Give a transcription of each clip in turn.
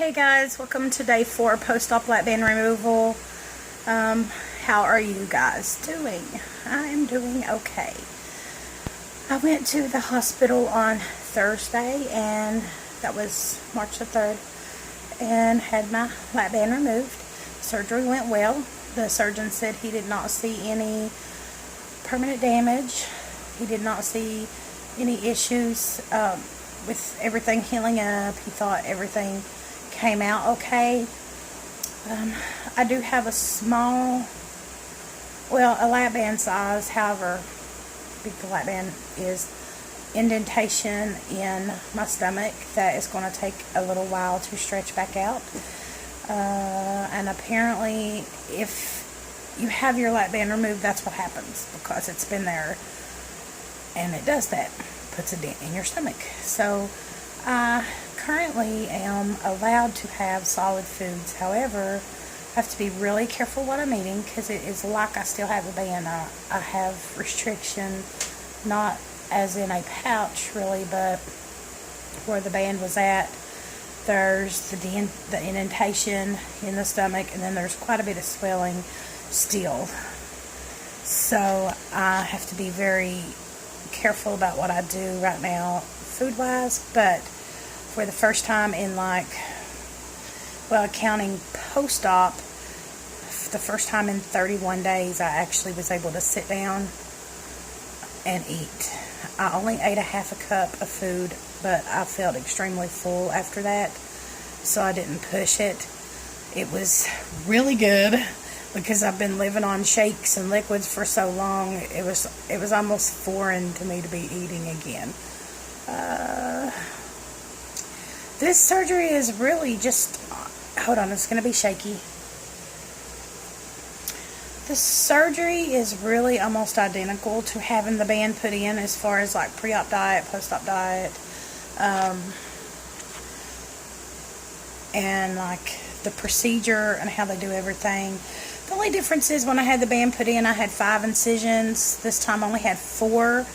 Hey guys, welcome to day 4 post-op lap band removal. How are you guys doing? I am doing okay. I went to the hospital on Thursday, and that was March the 3rd, and had my lap band removed. Surgery went well. The surgeon said he did not see any permanent damage. He did not see any issues with everything healing up. He thought everything came out okay. I do have a small, a lap band size, however big the lap band is, indentation in my stomach that is going to take a little while to stretch back out. And apparently if you have your lap band removed, that's what happens, because it's been there and it does that, puts a dent in your stomach. So I currently am allowed to have solid foods. However, I have to be really careful what I'm eating, because it is like I still have a band. I have restriction, not as in a pouch really, but where the band was at, there's the indentation in the stomach, and then there's quite a bit of swelling still. So I have to be very careful about what I do right now food wise. But for the first time in counting post-op, the first time in 31 days, I actually was able to sit down and eat. I only ate a half a cup of food, but I felt extremely full after that, so I didn't push it. It was really good, because I've been living on shakes and liquids for so long. It was almost foreign to me to be eating again. This surgery is really just, hold on, it's going to be shaky. The surgery is really almost identical to having the band put in, as far as like pre-op diet, post-op diet, and like the procedure and how they do everything. The only difference is when I had the band put in, I had 5 incisions. This time I only had 4,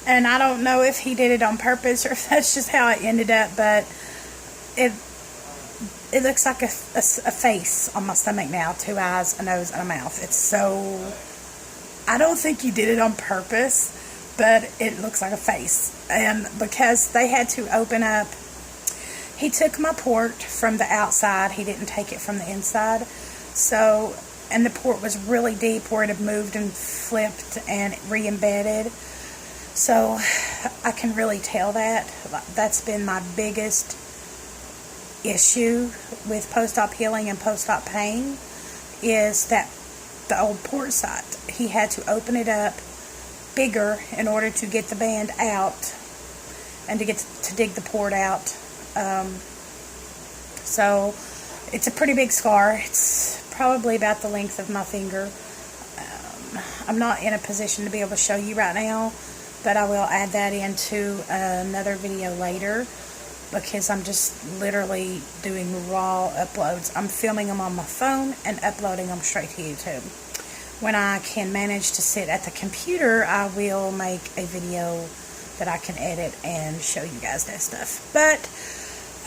and I don't know if he did it on purpose or if that's just how it ended up, but it looks like a face on my stomach now. 2 eyes, a nose, and a mouth. It's so, I don't think he did it on purpose, but it looks like a face. And because they had to open up, he took my port from the outside, he didn't take it from the inside. So, and the port was really deep where it had moved and flipped and re-embedded. So I can really tell that. That's been my biggest issue with post-op healing and post-op pain, is that the old port site, he had to open it up bigger in order to get the band out and to dig the port out. So it's a pretty big scar. It's probably about the length of my finger. I'm not in a position to be able to show you right now, but I will add that into another video later, because I'm just literally doing raw uploads. I'm filming them on my phone and uploading them straight to YouTube. When I can manage to sit at the computer, I will make a video that I can edit and show you guys that stuff. But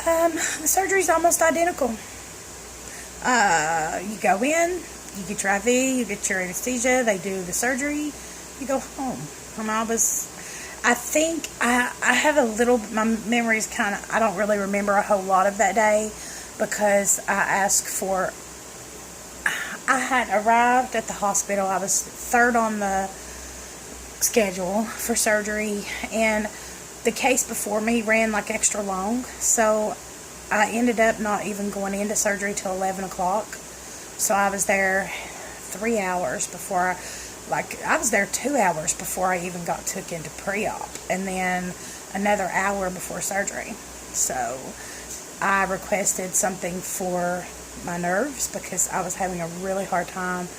the surgery's almost identical. You go in, you get your IV, you get your anesthesia, they do the surgery, you go home. I think I have a little, my memory is kind of, I don't really remember a whole lot of that day, because I had arrived at the hospital. I was 3rd on the schedule for surgery, and the case before me ran like extra long, so I ended up not even going into surgery till 11 o'clock. So I was there 3 hours before I was there 2 hours before I even took into pre-op, and then another hour before surgery. So I requested something for my nerves, because I was having a really hard time.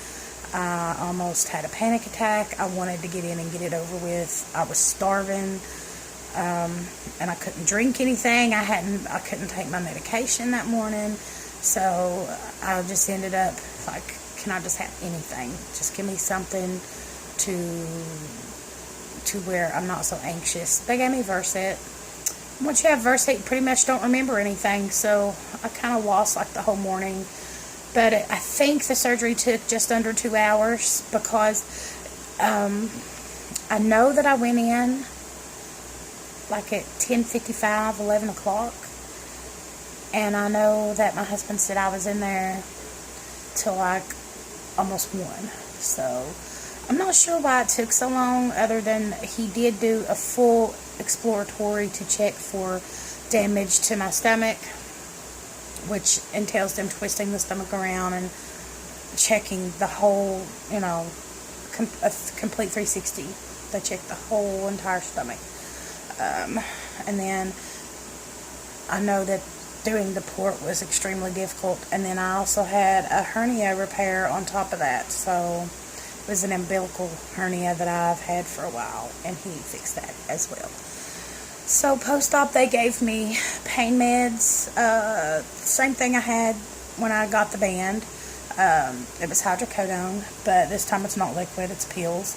I almost had a panic attack. I wanted to get in and get it over with. I was starving, and I couldn't drink anything. I couldn't take my medication that morning. So I just ended up like, can I just have anything? Just give me something to where I'm not so anxious. They gave me Versed, once you have Versate, you pretty much don't remember anything. So I kind of lost like the whole morning. But I think the surgery took just under 2 hours because I know that I went in like at 10:55, 11 o'clock. And I know that my husband said I was in there till like almost 1. So I'm not sure why it took so long, other than he did do a full exploratory to check for damage to my stomach, which entails them twisting the stomach around and checking the whole, a complete 360. They check the whole entire stomach. And then I know that doing the port was extremely difficult. And then I also had a hernia repair on top of that. So it was an umbilical hernia that I've had for a while, and he fixed that as well. So post-op, they gave me pain meds. Same thing I had when I got the band. It was hydrocodone, but this time it's not liquid, it's pills.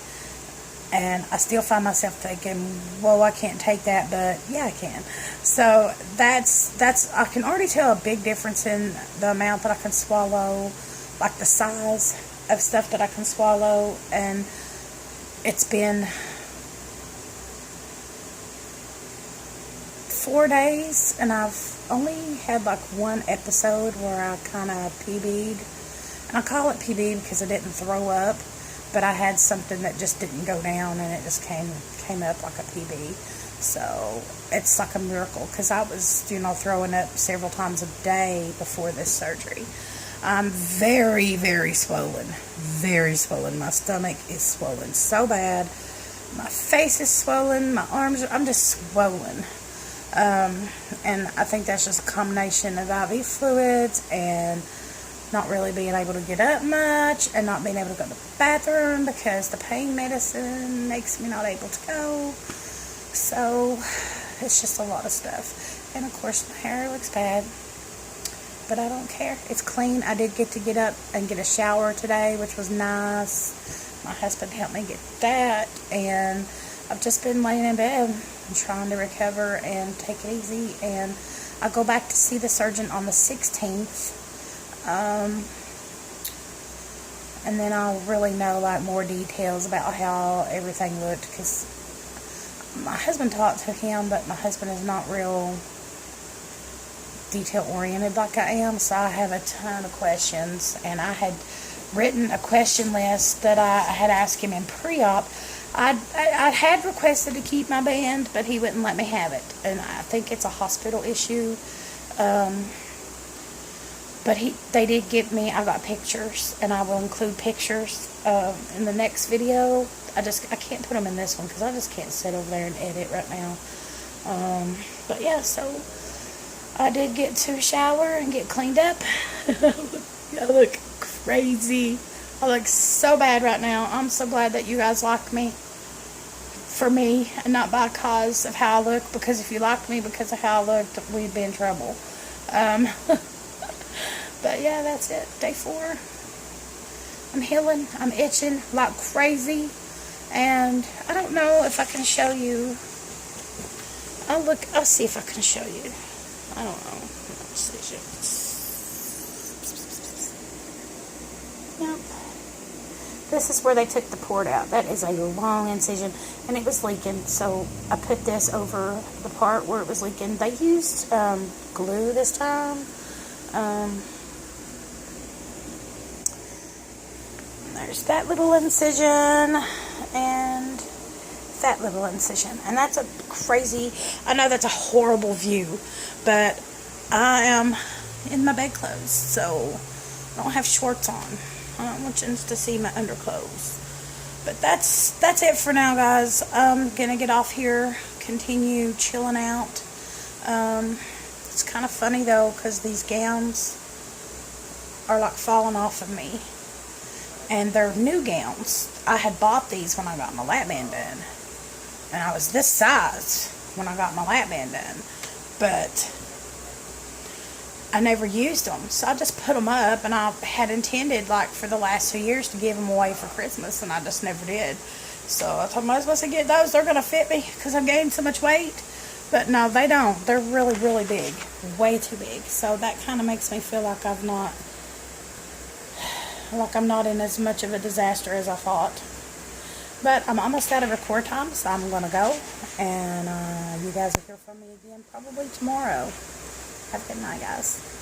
And I still find myself thinking, well, I can't take that, but yeah, I can. So that's I can already tell a big difference in the amount that I can swallow, like the size of stuff that I can swallow. And it's been 4 days, and I've only had like one episode where I kind of PB'd. And I call it PB because I didn't throw up, but I had something that just didn't go down, and it just came up like a PB. So it's like a miracle, because I was, throwing up several times a day before this surgery. I'm very, very swollen. Very swollen. My stomach is swollen so bad. My face is swollen. My arms I'm just swollen. And I think that's just a combination of IV fluids and not really being able to get up much, and not being able to go to the bathroom because the pain medicine makes me not able to go. So it's just a lot of stuff. And of course my hair looks bad, but I don't care. It's clean. I did get to get up and get a shower today, which was nice. My husband helped me get that, and I've just been laying in bed and trying to recover and take it easy. And I go back to see the surgeon on the 16th. And then I'll really know like more details about how everything looked, because my husband talked to him, but my husband is not real detail oriented like I am, so I have a ton of questions. And I had written a question list that I had asked him in pre-op. I had requested to keep my band, but he wouldn't let me have it, and I think it's a hospital issue. But they did give me, I got pictures, and I will include pictures in the next video. I can't put them in this one because I just can't sit over there and edit right now. But yeah, so I did get to shower and get cleaned up. I look crazy. I look so bad right now. I'm so glad that you guys like me for me and not by cause of how I look, because if you liked me because of how I looked, we'd be in trouble. But yeah, that's it. Day 4. I'm healing. I'm itching like crazy. And I don't know if I can show you. I'll see if I can show you. I don't know. Yep. This is where they took the port out. That is a long incision, and it was leaking. So I put this over the part where it was leaking. They used glue this time. There's that little incision and that little incision. And that's a crazy, I know that's a horrible view, but I am in my bedclothes, so I don't have shorts on. I don't want you to see my underclothes. But that's it for now, guys. I'm going to get off here, continue chilling out. It's kind of funny, though, because these gowns are like falling off of me. And they're new gowns. I had bought these when I got my lap band done. And I was this size when I got my lap band done. But I never used them. So I just put them up. And I had intended, like, for the last 2 years to give them away for Christmas. And I just never did. So I told my husband, I said, get those. They're going to fit me because I've gained so much weight. But no, they don't. They're really, really big. Way too big. So that kind of makes me feel like I'm not in as much of a disaster as I thought. But I'm almost out of record time, so I'm going to go. And you guys will hear from me again probably tomorrow. Have a good night, guys.